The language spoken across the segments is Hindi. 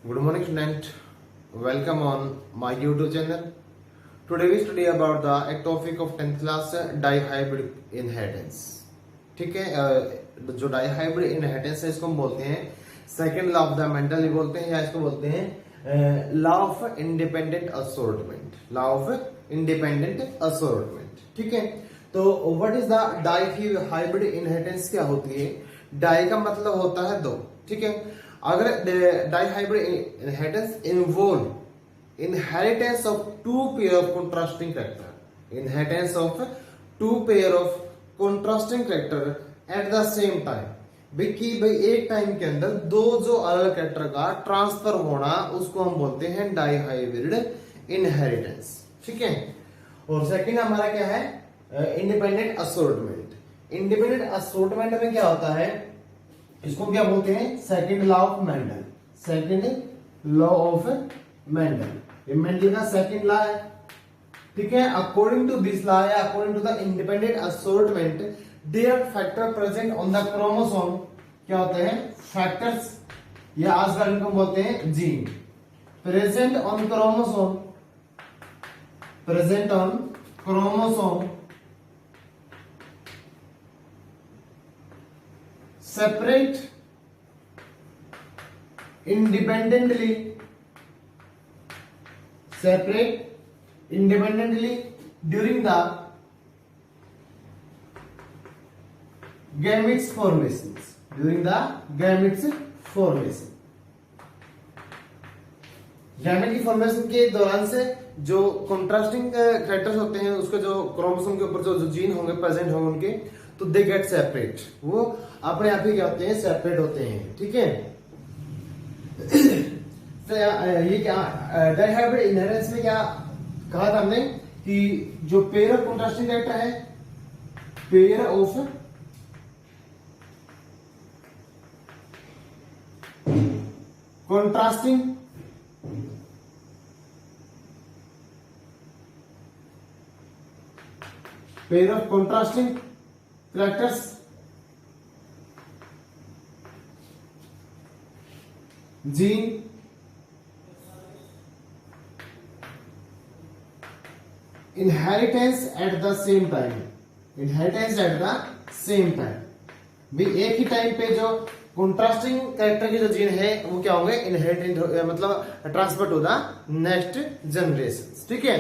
Good morning, student. Welcome on my YouTube channel. Today we study about the topic of 10th class dihybrid inheritance. ठीक है, जो डाइहाइब्रिड इनहेरिटेंस है इसको हम बोलते हैं second law of the Mendel बोलते हैं, या इसको बोलते हैं law of independent assortment. Law of independent assortment. ठीक है, तो what is the dihybrid inheritance? क्या होती है? डाई का मतलब होता है दो। ठीक है, अगर dihybrid inheritance involve inheritance of two pair of contrasting character, inheritance of two pair of contrasting character at the same time, भाई एक टाइम के अंदर दो जो अलग कैरेक्टर का ट्रांसफर होना, उसको हम बोलते हैं डाइहाइब्रिड इनहेरिटेंस। ठीक है, और सेकंड हमारा क्या है? Independent assortment. इंडिपेंडेंट असोर्टमेंट में क्या होता है? इसको क्या बोलते हैं? Second law of Mendel. Second law of Mendel, ये मेंडल का सेकंड लॉ है। ठीक है, अकॉर्डिंग टू दिस लॉ या according to the independent assortment, there factor present on the chromosome क्या होते हैं? फैक्टर्स, या आजकल इनको बोलते हैं gene. Present on chromosome, present on chromosome separate independently during the gametes formations, during the gametes formation। Gamete की फॉर्मेशन के दौरान से जो कंट्रास्टिंग कैरेक्टर्स होते हैं, उसके जो क्रोमोसोम के ऊपर जो जीन होंगे प्रेजेंट होंगे उनके, तो दे गेट सेपरेट, वो अपने आप ही क्या होते हैं? सेपरेट होते हैं। ठीक है, ये क्या डाइहाइब्रिड इनहेरिटेंस में क्या कहा था हमने कि जो पेयर ऑफ कंट्रास्टिंग कैरेक्टर है, pair of contrasting pair of contrasting characters gene inheritance at the same time, inheritance at the same time, भी एक ही टाइम पे जो कंट्रास्टिंग कैरेक्टर की जो जीन है वो क्या होंगे? इनहेरिटेंट, मतलब transfer to the next generation. ठीक है,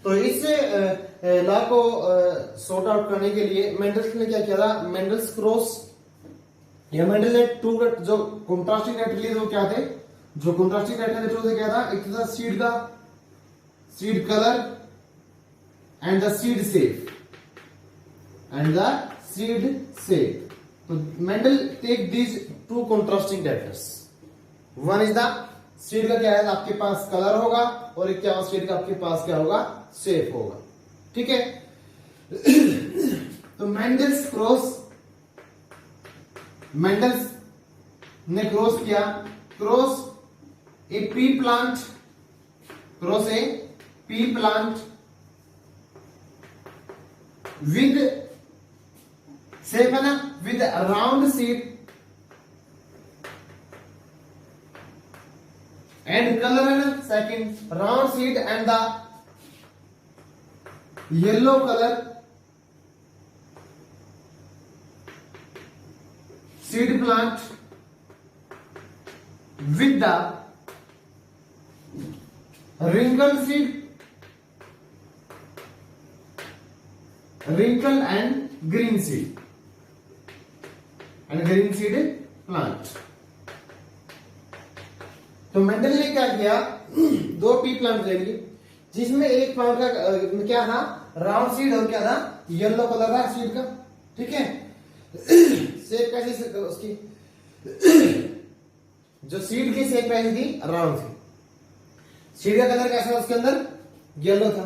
तो इस लॉ को सॉर्ट आउट करने के लिए मेंडल्स ने क्या किया था? मेंडल्स क्रॉस, या मेंडल ने टू जो कंट्रास्टिंग कैरेक्टर लिए वो क्या थे? जो कंट्रास्टिंग कैरेक्टर थे क्या था? एक था सीड का seed colour and the seed shape, and the seed shape. तो Mendel take these two contrasting characters, one is the seed का क्या है? आपके पास कलर होगा, और एक क्या सीड का आपके पास क्या होगा? शेप होगा। ठीक है, तो मेंडल्स ने क्रॉस किया, cross A P plant, cross A P plant with shape है ना, with round seed and colour है ना, second round seed and the yellow colour seed plant with the wrinkled seed, wrinkle and green seed plant। तो मेंडल ने क्या किया? दो पी प्लांट ले लिए, जिसमें एक प्लांट का क्या था? राउंड सीड, और क्या था? येलो कलर था सीड का। ठीक है, शेप कैसी उसकी? जो सीड की शेप कैसी थी? राउंड थी। सीड का कलर कैसा था? उसके अंदर येलो था।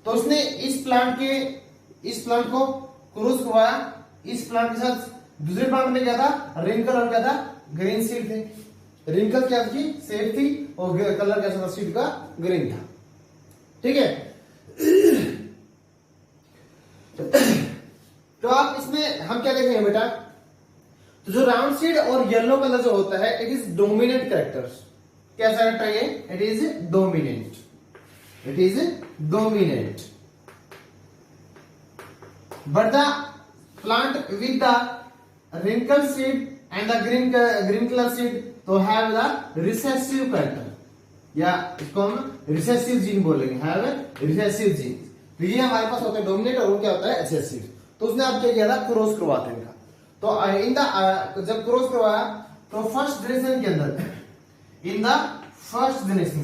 तो उसने इस प्लांट को क्रॉस करवाया इस प्लांट के साथ। दूसरे प्लांट में क्या था? रिंकल और क्या था? ग्रीन सीड थे। रिंकल क्या थी? शेप थी, और कलर कैसा था? सीड का ग्रीन था। ठीक है, तो आप इसमें हम क्या देखेंगे बेटा? तो जो राउंड सीड और येलो कलर जो होता है, इट इज डोमिनेंट कैरेक्टर्स। कैसा कैरेक्टर है ये? It is dominant, it is dominant. But the plant with the wrinkled seed and the green color seed तो have the recessive character, या इसको हम रिसेसिव जीन बोलेंगे, हैव रिसेसिव जीन। तो ये हमारे पास होता है डोमिनेट और वो क्या होता है रिसेसिव। तो उसने अब क्या किया था, क्रॉस करवाते इनका। तो इन द जब क्रॉस करवाया तो फर्स्ट जनरेशन के अंदर, इन द फर्स्ट जनरेशन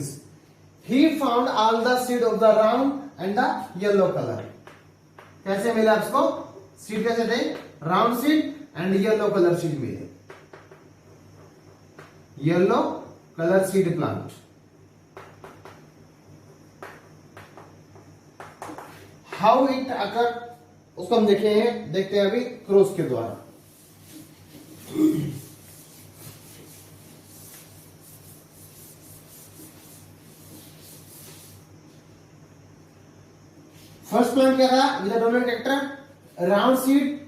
ही found all the seed of the round and the yellow colour. कैसे मिला आपको सीड? कैसे थे? Round seed and yellow colour seed मिले, yellow colour seed plant. How it occur, उसको हम देखते हैं अभी क्रॉस के द्वारा। फर्स्ट प्लांट क्या था? With dominant character round seed,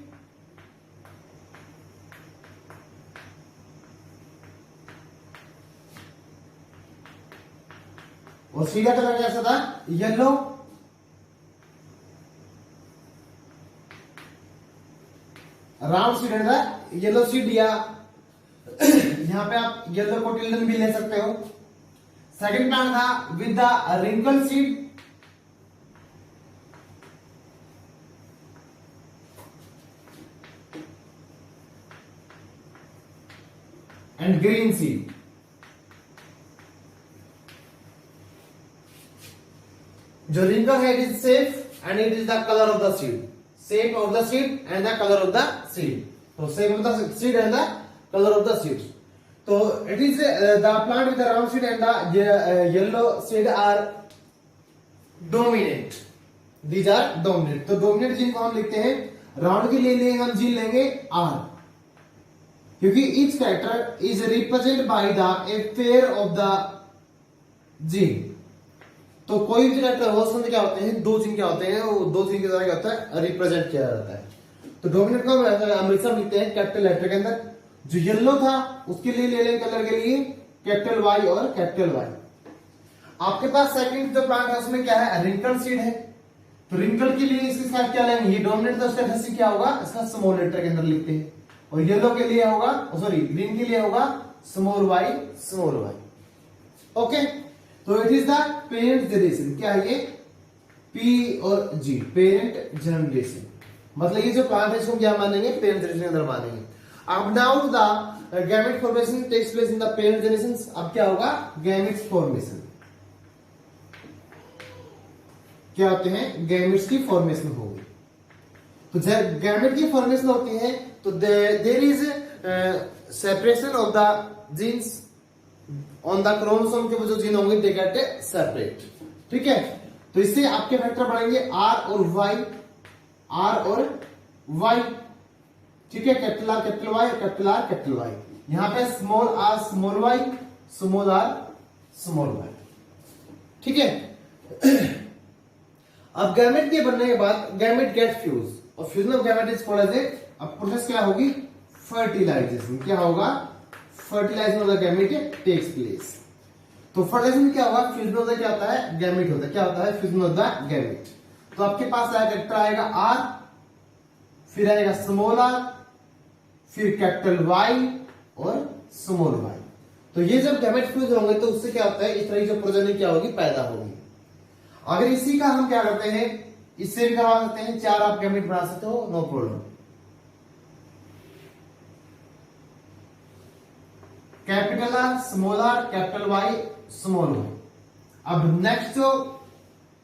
और सीड का कलर कैसा था? येलो। राउंड सीड है येलो सीड, या यहां पे आप येलो कोटिल्डन भी ले सकते हो। सेकंड प्लांट था with the wrinkle seed, and green seed. जो रिंकल है it is shape and it is the colour of the seed, shape of the seed and the color of the seed. So shape of the seed and the color of the seed. So it is the plant with the round seed and the yellow seed are dominant. These are dominant. तो dominant जीन को हम लिखते हैं, राउंड के लिए हम जीन लेंगे R, क्योंकि each character is represented by the a pair of the gene. तो कोई भी कैरेक्टर हो उसमें क्या होते हैं, दो चिन्ह क्या होते हैं, वो दो चिन्ह के द्वारा क्या होता है, रिप्रेजेंट किया जाता है। तो डोमिनेंट को हम हमेशा लिखते हैं कैपिटल लेटर के अंदर। जो येलो था उसके लिए ले लें कलर के लिए कैपिटल वाई और कैपिटल वाई। आपके पास सेकंड जो प्लांट है उसमें क्या है, रिंकल सीड है। तो रिंकल के लिए इसके साथ क्या लेंगे, ये डोमिनेंट, तो उसका एफएससी क्या होगा, इसका स्मॉल लेटर के अंदर लिखते हैं। और येलो के लिए होगा, सॉरी ग्रीन के लिए होगा small Y, small Y. Okay, तो it is the parent generation. क्या है ये, पी और जी, पेरेंट जनरेशन। मतलब ये जो प्लांट है इसको क्या मानेंगे, पेरेंट जनरेशन के अंदर मानेंगे। अब now the gamete formation takes place in the parent generation. अब क्या होगा, गैमेट्स फॉर्मेशन। क्या होते हैं, गैमेट्स की फॉर्मेशन होगी। तो जब गैमेट की फॉर्मेशन होती है तो there is separation of the genes on the chromosome के जो जीन होंगे दे गेट सेपरेट। ठीक है, तो इससे आपके फैक्टर बढ़ेंगे आर और वाई, आर और वाई। ठीक है, capital R capital Y, capital R capital Y. यहां पे small R small Y, small R small Y. ठीक है, अब गैमेट के बनने के बाद गैमेट गेट फ्यूज, और fusion of gamete is called as a, अब प्रोसेस क्या होगी, फर्टिलाइजेशन। क्या होगा, fertilisation of the gamete takes place. तो फर्टिलाइजेशन क्या होगा, फ्यूजन ऑफ द क्या होता है, गैमेट होता है। क्या होता है, फ्यूजन ऑफ द गैमेट। तो आपके पास आएगा आएगा आर, फिर आएगा स्मॉल आर, फिर कैपिटल वाई और स्मॉल वाई। तो ये जब गैमेट फ्यूज होंगे तो उससे क्या होता है, इस तरह की जो प्रजनन क्या होगी, पैदा होगी। अगर इसी का हम क्या करते हैं, इससे भी करवा सकते हैं, चार आप गैमेट बना सकते हो, no problem. Capital R small R capital Y small Y. अब नेक्स्ट जो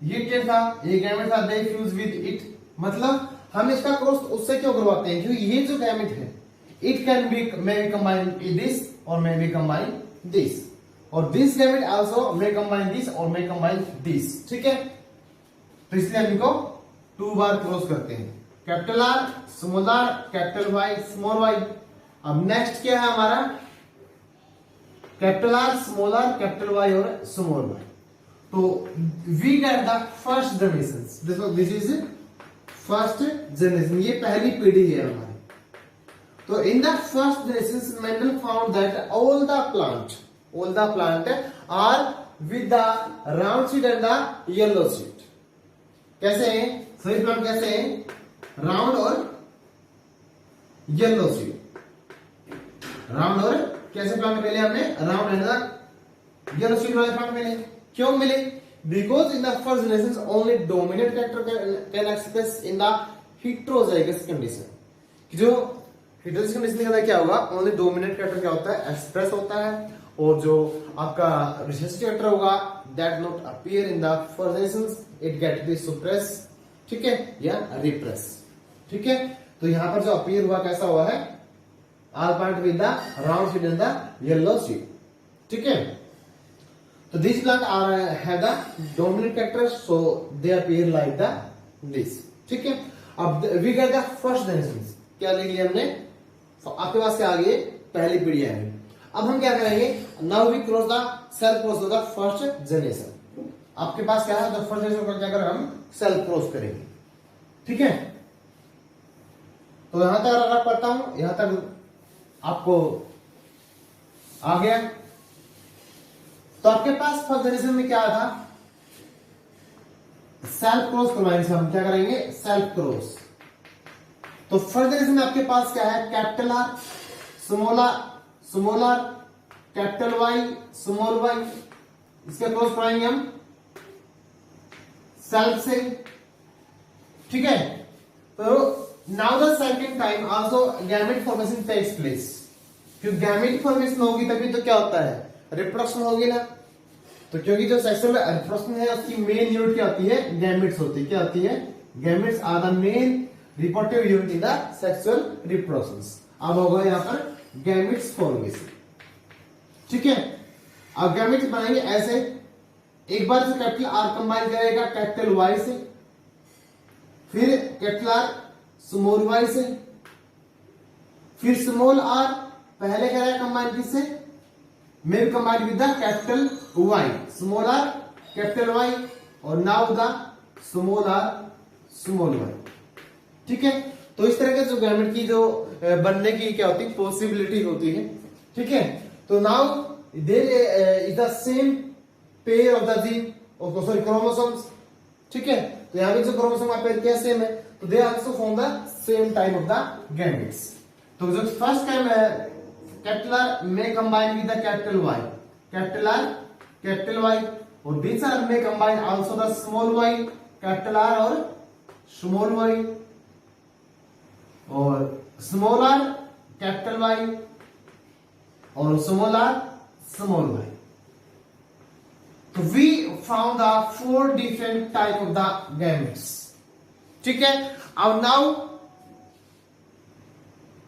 ये क्या था, ये गैमेट था, दे फ्यूज विद इट। मतलब हम इसका क्रॉस उससे क्यों करवाते हैं, क्योंकि ये जो गैमेट है it can be may be combine this और मे बी कंबाइन दिस, और this gamete also may combine this और मे कंबाइन दिस। ठीक है, तो इसलिए हम इनको 2 बार क्रॉस करते हैं, capital R small R capital Y small Y. अब नेक्स्ट क्या है हमारा, capital R small R capital Y और स्मॉल वाई। तो we get the first generation, this is first generation, ये पहली पीढ़ी है हमारी। तो in the first generation Mendel found that all the plant are with the round seed and the yellow seed. कैसे हैं सभी प्लांट, कैसे हैं, राउंड और येलो सीड। राउंड और कैसे प्लांट मिले हमें, round and the yellow seed वाले प्लांट मिले। क्यों मिले? Because in the first generation only dominant character can express in the heterozygous condition. जो हेटेरोजाइगस कंडीशन में क्या होगा, ओनली डोमिनेंट कैरेक्टर क्या होता है, एक्सप्रेस होता है, और जो आपका रिसेसिव कैरेक्टर होगा that not appear in the first generation, it get be suppress, ठीक है, या रिप्रेस, ठीक है। तो यहां पर जो अपीयर हुआ कैसा हुआ है, all plant with the round seed and the yellow seed, ठीक है। तो this plant are have the dominant character, so they appear like the this, ठीक है। अब we get the first generation, क्या लिख लिया हमने, आपके पास क्या आ गई, पहली पीढ़ी आ गई। अब हम क्या करेंगे, now we cross the self cross the first generation. आपके पास क्या है, द फर्स्ट जनरेशन का क्या करें, हम सेल क्रॉस करेंगे, ठीक है। तो यहां तक अगर पढ़ता हूं, यहां तक आपको आ गया। तो आपके पास फर्स्ट जनरेशन में क्या था, सेल्फ क्रॉस करवाएंगे, हम क्या करेंगे, सेल्फ क्रॉस। तो फर्स्ट जनरेशन में आपके पास क्या है, capital R, small R, capital Y, small Y, इसके क्रॉस करवाएंगे हम सेल्फ से, ठीक है। तो now the second time also gamete formation takes place. क्योंकि गैमेट फॉर्मेशन होगी तभी तो क्या होता है, रिप्रोडक्शन होगी ना। तो क्योंकि जो सेक्सुअल रिप्रोडक्शन है उसकी मेन यूनिट क्या होती है, गैमेट्स होती है। क्या होती है, gametes are the main reproductive unit in the sexual reproduction. अब होगा यहां पर गैमेट्स फॉर्मेशन, ठीक है। अब गैमेट्स बनाएंगे ऐसे, एक बार से कैपिटल आर कंबाइन करेगा कैपिटल वाई से, फिर कैपिटल आर स्मॉल वाई से, फिर स्मॉल आर पहले करेगा कंबाइन किससे, male combine with the capital Y, small R capital Y, और now the small R small Y, ठीक है। तो इस तरह के जो गैमेट की जो बनने की क्या होती है, पॉसिबिलिटी होती है, ठीक है। तो now there is the same pair of the gene, sorry chromosomes, ठीक है। तो यहां पे जो क्रोमोसोम का पेयर क्या सेम है, तो they also form the same type of the gametes. तो जो फर्स्ट टाइम है कैपिटल आर में combine with the capital Y, capital R capital Y, और दिस आर में combine also the small Y, capital R और स्मॉल वाई, और स्मॉल आर कैपिटल वाई और स्मॉल आर स्मॉल वाई। तो we found the 4 different type of the gametes, ठीक है। अब now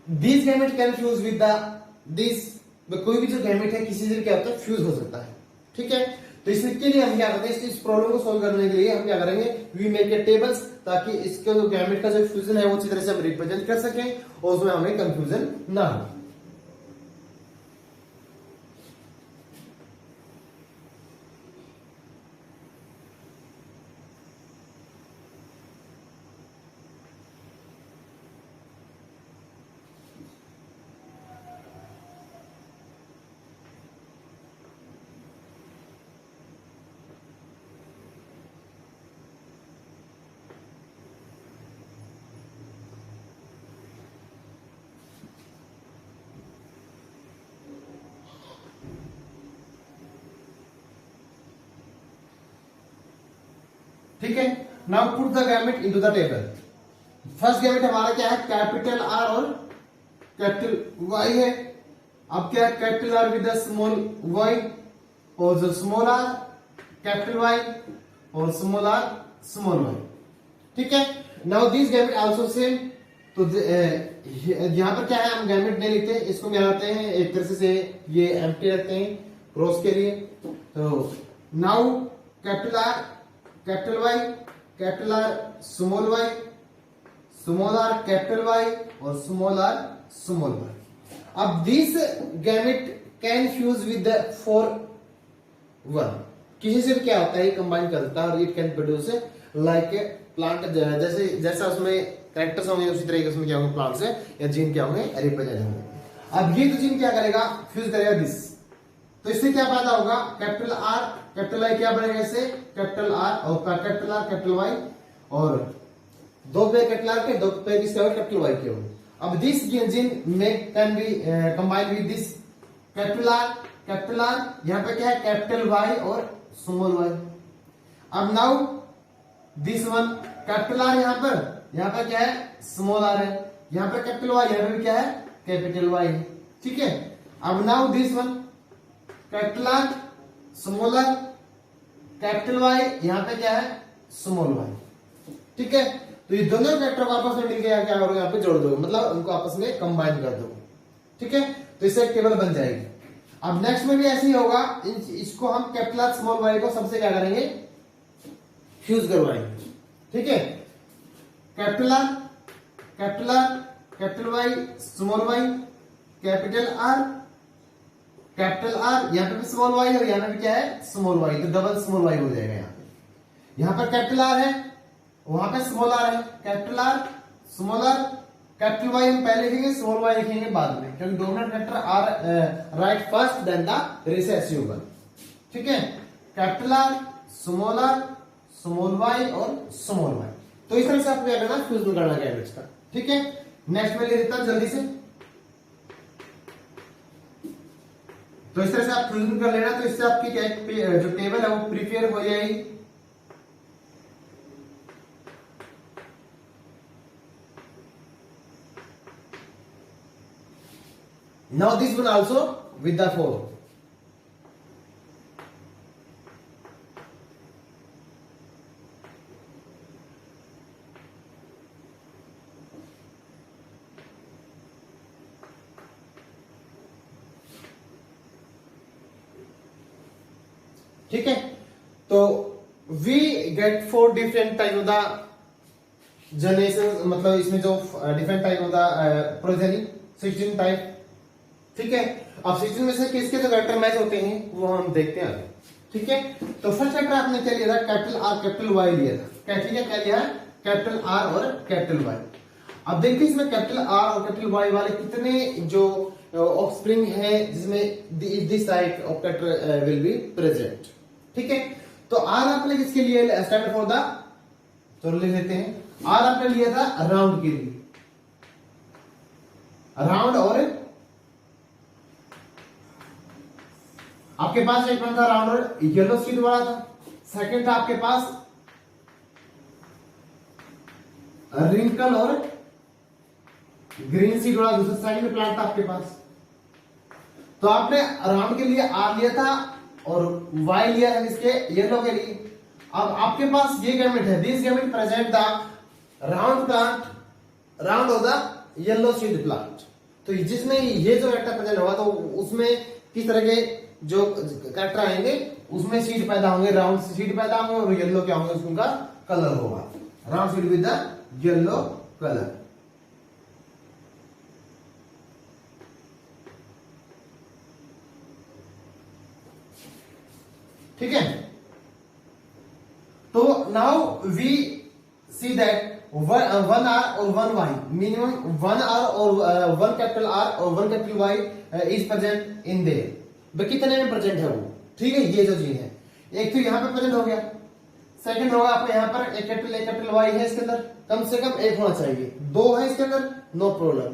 this gamete can fuse with the this, कोई भी जो गैमेट है किसी से क्या होता है, फ्यूज हो सकता है, ठीक है। तो इसके लिए हम क्या करते हैं, इस प्रॉब्लम को सॉल्व करने के लिए हम क्या करेंगे, वी मेक ए टेबल्स, ताकि इसके जो गैमेट का जो फ्यूजन है वो अच्छी तरह से हम रिप्रेजेंट कर सकें और उसमें हमें कंफ्यूजन ना हो। ठीक है। Now put the gamete into the table. First gamete हमारा क्या है, कैपिटल आर और कैपिटल वाई है। अब क्या है, capital R with the small Y, और जो स्मॉल आर कैपिटल वाई और स्मॉल आर स्मॉल वाई, ठीक है। Now this gamete also same. तो यहां पर क्या है, हम गैमेट नहीं लिखते, इसको क्या करते हैं, एक तरह से ये एम्प्टी रखते हैं क्रॉस के लिए। तो now capital R capital Y, capital R small Y, small R capital Y और स्मॉल आर स्मॉल वाई। अब this gamete can fuse with the 4 1, किसी से भी क्या होता है, कंबाइन करता है और it can produce like a plant, जैसे जैसा उसमें कैरेक्टर्स होंगे उसी तरीके से क्या होंगे प्लांट से या जीन क्या होंगे रिप्रेजेंट होंगे। अब ये तो जीन क्या करेगा फ्यूज करेगा दिस, तो इससे क्या फायदा होगा कैपिटल आर कैपिटल आई क्या बनेगा इससे कैपिटल आर और कैपिटल वाई और दो पेयर कैपिटल आर के दो पेयर किसके होंगे कैपिटल वाई के होंगे। अब दिस जीन में can be combine with this capital R यहाँ पे क्या है कैपिटल वाई और स्मॉल वाई। अब now this one capital R यहाँ पर क्या है स्मॉल आर है, यहाँ पर कैपिटल वाई यहाँ पे क्या है कैपिटल वाई है, ठीक है। अब now this one capital R small R capital Y यहाँ पे क्या है स्मॉल वाई, ठीक है। तो ये दोनों कैरेक्टर को आपस में मिलकर क्या करोगे यहाँ पे जोड़ दो, मतलब उनको आपस में कंबाइन कर दो, ठीक है। तो इससे एक टेबल बन जाएगी। अब नेक्स्ट में भी ऐसे ही होगा, इसको हम कैपिटल आर स्मॉल वाई को सबसे क्या करेंगे फ्यूज करवाएंगे, ठीक है। Capital R capital Y small Y capital R यहाँ पे भी स्मॉल वाई और यहाँ पे भी क्या है स्मॉल वाई, तो डबल स्मॉल वाई हो जाएगा यहाँ पे कैपिटल आर है वहां पे स्मॉल आर है, capital R small R capital Y हम पहले लिखेंगे स्मॉल वाई लिखेंगे बाद में, क्योंकि dominant factor are write first then the recessive one, ठीक है। कैपिटल आर स्मॉल वाई और स्मॉल वाई, तो इस तरह से आपको क्या करना फ्यूज करना कैरेक्टर्स का, ठीक है। नेक्स्ट में ले लेता हूं जल्दी से, तो इस तरह से आप फ्यूजन कर लेना, तो इससे आपकी जो टेबल है वो प्रिपेयर हो जाएगी। Now this one also with the 4. ठीक है, तो we get 4 different type of the generation, मतलब इसमें जो different type of the progeny 16 type, ठीक है। अब 16 में से किसके जो कैरेक्टर मैच होते हैं वो हम देखते हैं, ठीक है। तो फर्स्ट कैरेक्टर आपने क्या लिया था कैपिटल आर कैपिटल वाई लिया था, क्या ठीक है, क्या लिया है कैपिटल आर और कैपिटल वाई। अब देखिए इसमें कैपिटल आर और कैपिटल वाई वाले कितने जो ऑफस्प्रिंग है जिसमें this type of character will be present, ठीक है। तो आर आपने किसके लिए स्टैंड फॉर द, तो ले लेते हैं आर आपने लिया था राउंड के लिए, राउंड, और आपके पास एक था राउंड और येलो सीड वाला था, सेकंड था आपके पास रिंकल और ग्रीन सीड वाला दूसरा सेकंड प्लांट था आपके पास। तो आपने राउंड के लिए आर लिया था और वाई लिया था इसके येलो के लिए। अब आपके पास ये गैमेट है, this gamete present the round plant, round of the yellow seed plant. तो जिसमें ये जो कैरेक्टर प्रेजेंट होगा तो उसमें किस तरह के जो कैरेक्टर आएंगे उसमें सीड पैदा होंगे, राउंड सीड पैदा होंगे और येलो क्या होंगे उसका कलर होगा, round seed with the yellow colour. ठीक है, तो now we see that one R और one Y, minimum one R और वन कैपिटल आर और one capital Y is present in there. कितने में प्रेजेंट है वो, ठीक है, ये जो चीज है। एक तो यहाँ पे प्रेजेंट हो गया, सेकंड होगा आपको यहाँ पर एक कैपिटल वाई है, इसके अंदर कम से कम एक होना चाहिए, दो है इसके अंदर नो प्रॉब्लम,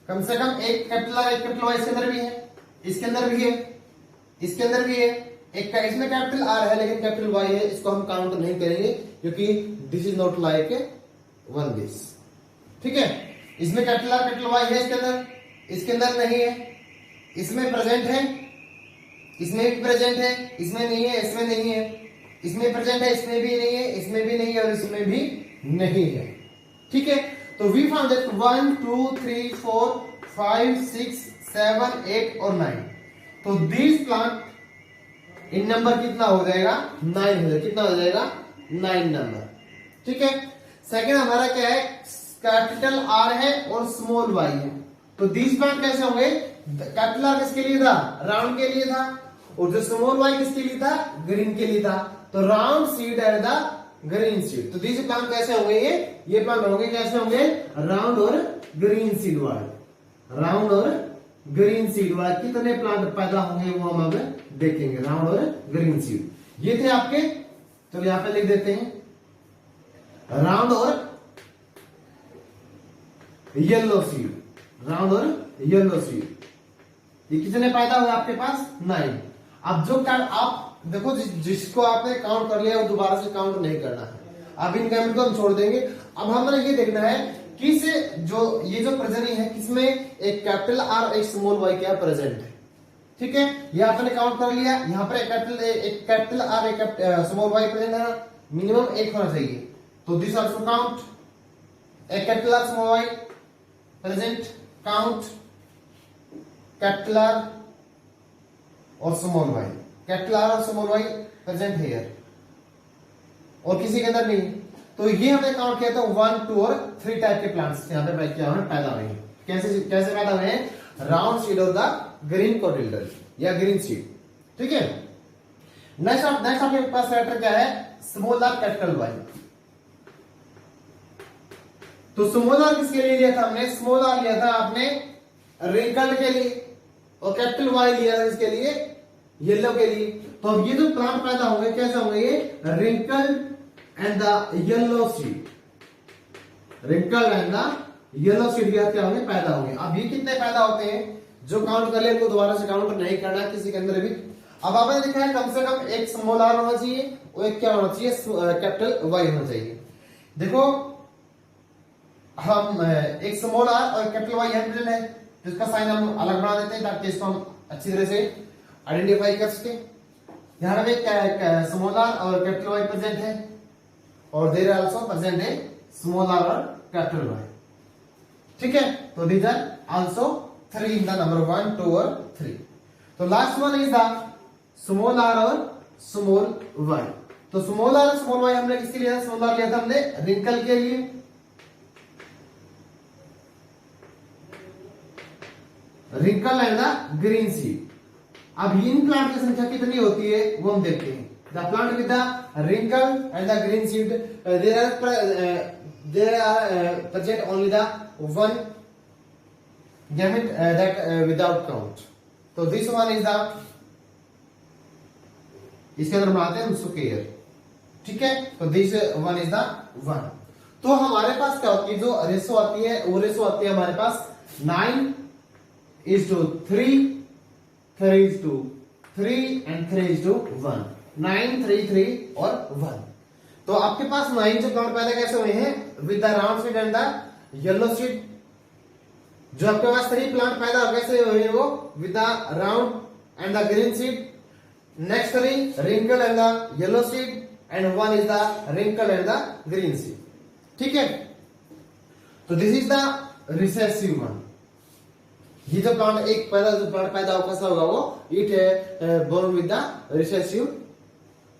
कम से कम एक कैपिटल आर एक कैपिटल वाई इसके अंदर भी है, इसके अंदर भी है, इसके अंदर भी है, एक का इसमें कैपिटल आर है लेकिन कैपिटल वाई है, इसको हम काउंट नहीं करेंगे क्योंकि this is not like one this, ठीक है। इसमें कैपिटल आर कैपिटल वाई है इसके अंदर नहीं है, इसमें प्रेजेंट है, इसमें भी प्रेजेंट है, इसमें नहीं है, इसमें नहीं है, इसमें प्रेजेंट है, इसमें भी नहीं है, इसमें भी नहीं है और इसमें भी नहीं है, ठीक है। तो वी फाउंड दैट 1 2 3 4 5 6 7 8 और 9, तो दिस प्लांट इन नंबर कितना हो जाएगा 9 हो जाएगा, कितना हो जाएगा 9 नंबर, ठीक है। सेकंड हमारा क्या है कैपिटल आर है और स्मॉल वाई है, तो दिस प्लांट कैसे होंगे, कैपिटल आर किसके लिए था राउंड के लिए था और जो स्मॉल वाई किसके लिए था ग्रीन के लिए था, तो round seed at the green seed. तो दीज प्लांट कैसे होंगे, ये प्लांट होंगे कैसे होंगे, राउंड और ग्रीन सीड वाले। राउंड और ग्रीन सीड वाले कितने प्लांट पैदा होंगे वो हम अब देखेंगे, राउंड और ग्रीन सीड। ये थे आपके, तो यहां पे लिख देते हैं राउंड और येलो सीड, राउंड और येलो सीड। ये कितने पैदा हुए आपके पास, 9। अब जो आप देखो जिसको आपने काउंट कर लिया वो दोबारा से काउंट नहीं करना है, अब इन कैमरे को हम छोड़ देंगे। अब हमें ये देखना है किस जो ये जो प्रजनी है किसमें एक कैपिटल आर और एक स्मॉल वाई क्या प्रेजेंट है। ठीक है, ये आपने काउंट कर लिया, यहाँ पर एक कैपिटल आर एक स्मॉल वाई प्रेजेंट है, मिनिमम 1 होना चाहिए। तो दिस आल्सो काउंट, एक capital R small Y present, count capital R और स्मॉल वाई, कैपिटल आर और स्मॉल वाई प्रेजेंट हियर, और किसी के अंदर नहीं। तो ये हमने काउंट किया था 1, 2 और 3 टाइप के प्लांट्स यहाँ पे क्या हुए, पैदा हुए हैं। कैसे कैसे पैदा हुए हैं, round seed of the green cotyledon या ग्रीन सीड। ठीक है, नेक्स्ट आपके पास कैरेक्टर क्या है, स्मॉल आर कैपिटल वाई। तो स्मॉल आर किसके लिए लिया था हमने, स्मॉल आर लिया था आपने रिंकल के लिए, और कैपिटल वाई लिया था इसके लिए, येलो के लिए। तो अब ये जो प्लांट पैदा होंगे कैसे होंगे, ये wrinkle and the yellow seed, wrinkle and the yellow seed क्या होंगे, पैदा होंगे। अब ये कितने पैदा होते हैं, जो काउंट कर ले उनको दोबारा से काउंट नहीं करना किसी के अंदर भी। अब आपने देखा है कम से कम एक स्मॉल आर होना चाहिए और एक क्या होना चाहिए, कैपिटल वाई होना चाहिए। देखो हम एक स्मॉल आर और कैपिटल वाई यहाँ है, तो इसका साइन हम अलग बना देते हैं ताकि इसको हम अच्छी तरह से आइडेंटिफाई कर सके। यहाँ पे स्मॉल आर और कैपिटल वाई प्रेजेंट है, और देयर आल्सो प्रेजेंट है स्मॉल आर और कैपिटल वाई। ठीक है, तो these are also 3 in the number 1, 2 और 3। तो last one is the small R और स्मॉल वाई। तो स्मॉल आर और स्मॉल वाई हमने किसके लिए, स्मॉल आर लिया था हमने रिंकल के लिए, wrinkle and the green seed. अब इन प्लांट की संख्या कितनी होती है वो हम देखते हैं। The plant with the wrinkle and the green seed there are present only the 1 gamete that without count. तो दिस वन इज द, इसके अंदर बनाते हैं स्क्वायर। ठीक है, तो दिस वन इज द 1। तो हमारे पास क्या होती है, जो रेशो आती है वो रेशो आती है हमारे पास 9:3, 3:3 एंड 3:1, 9, 3, 3 और 1। तो आपके पास 9 जो प्लांट पैदा कैसे हुए हैं, with the round seed and the yellow seed. जो आपके पास 3 प्लांट पैदा कैसे हुए हैं, वो with the round and the green seed. Next 3 wrinkle and the yellow seed, and 1 is the wrinkle and the green seed. ठीक है, तो this is the recessive one. ये जो प्लांट एक जो प्लांट पैदा हो कैसा होगा, वो it born with the recessive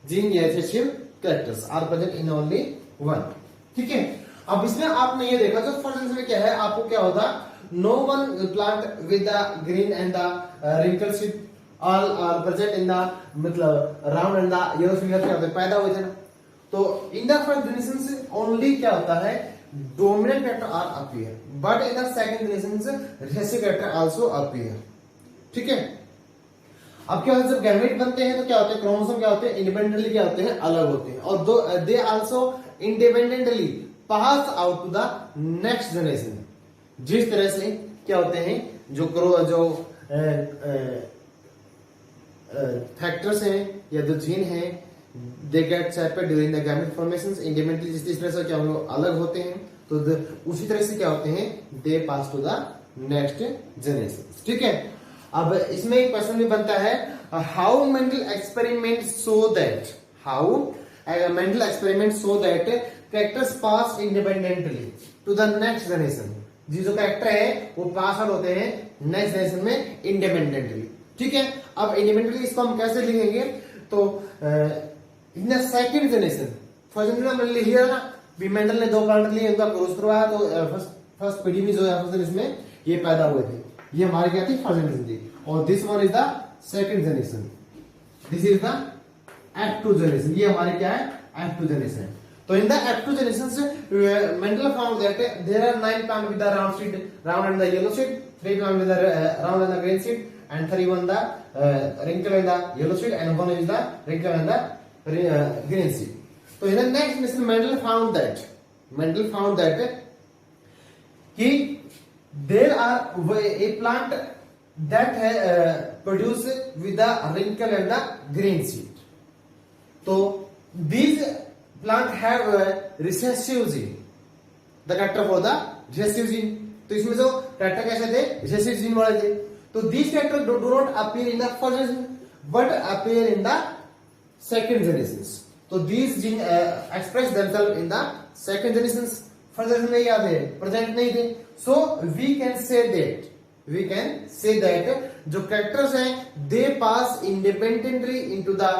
gene या recessive characters are present in only 1। ठीक है, अब इसमें आपने ये देखा जो फर्स्ट में क्या है, आपको क्या होता, no one plant with the green and the wrinkle seed all are present in the मतलब round and the yellow seed क्या होते हैं, पैदा हुए थे ना। तो इन द फर्स्ट जनरेशन से ओनली क्या होता है, dominant character are appear, but in the second generation से रिसेसिव कैरेक्टर आल्सो अपीयर। ठीक है, अब क्या होता है, जब गैमेट बनते हैं तो क्या होते हैं, क्रोमोसोम क्या होते हैं, इंडिपेंडेंटली क्या होते हैं, अलग होते हैं, और दो they also independently pass out to the next generation. जिस तरह से क्या होते हैं, जो फैक्टर्स हैं या जो जीन हैं, they get separate during the gamete formations independently. जिस तरह से क्या वो अलग होते हैं, तो उसी तरह से क्या होते हैं, they pass to the next generation. ठीक है, अब इसमें एक क्वेश्चन भी बनता है, how Mendel experiment so that characters pass independently to the next generation. जो कैरेक्टर है वो पास आउट होते हैं नेक्स्ट जनरेशन में इंडिपेंडेंटली। ठीक है, अब इंडिपेंडेंटली इसको हम कैसे लिखेंगे, तो in the second generation, first generation हमने लिया ना, मेंडल ने 2 प्लांट लिए, उनका क्रॉस करवाया, तो फर्स्ट पीढ़ी में जो है इसमें ये पैदा हुए थे, ये हमारी क्या थी, फर्स्ट जनरेशन थी। और this one is the second generation, this is the F2 generation, ये हमारी क्या है, F2 जनरेशन। तो in the F2 generations, Mendel found that there are 9 plants with the round seed, round and the yellow seed, 3 plants with the round and the green seed, and 3 one the wrinkle and the yellow seed, and 1 is the wrinkle and the green seed. So in the next generation, Mendel found that there are a plant that produce with the wrinkle and the green seed. So these plant have a recessive gene, the character for the recessive gene. तो इसमें जो character कैसे थे, recessive gene वाले थे. तो these characters do not appear in the first generation but appear in the second generations. तो these gene express themselves in the second generations. First generation में क्या थे, प्रेजेंट नहीं थे. So we can say that जो characters हैं they pass independently into the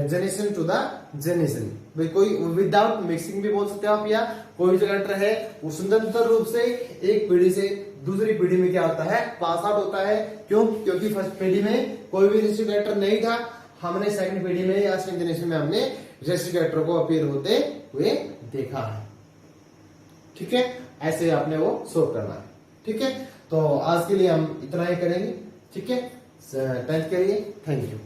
generation to the generation. भाई कोई विदाउट मिक्सिंग भी बोल सकते हो आप, या कोई जो कैरेक्टर है वो स्वतंत्र रूप से एक पीढ़ी से दूसरी पीढ़ी में क्या होता है, पास आउट होता है. क्यों? क्योंकि फर्स्ट पीढ़ी में कोई भी रेसिस्टिव कैरेक्टर नहीं था, हमने सेकंड पीढ़ी में या सेकंड जनरेशन में हमने रेसिस्टिव कैरेक्टर को अपीयर होते हुए देखा है. ठीक है, ऐसे आपने वो सोल्व करना है. ठीक है, तो आज के लिए हम इतना ही करेंगे. ठीक है, 10th के लिए थैंक यू.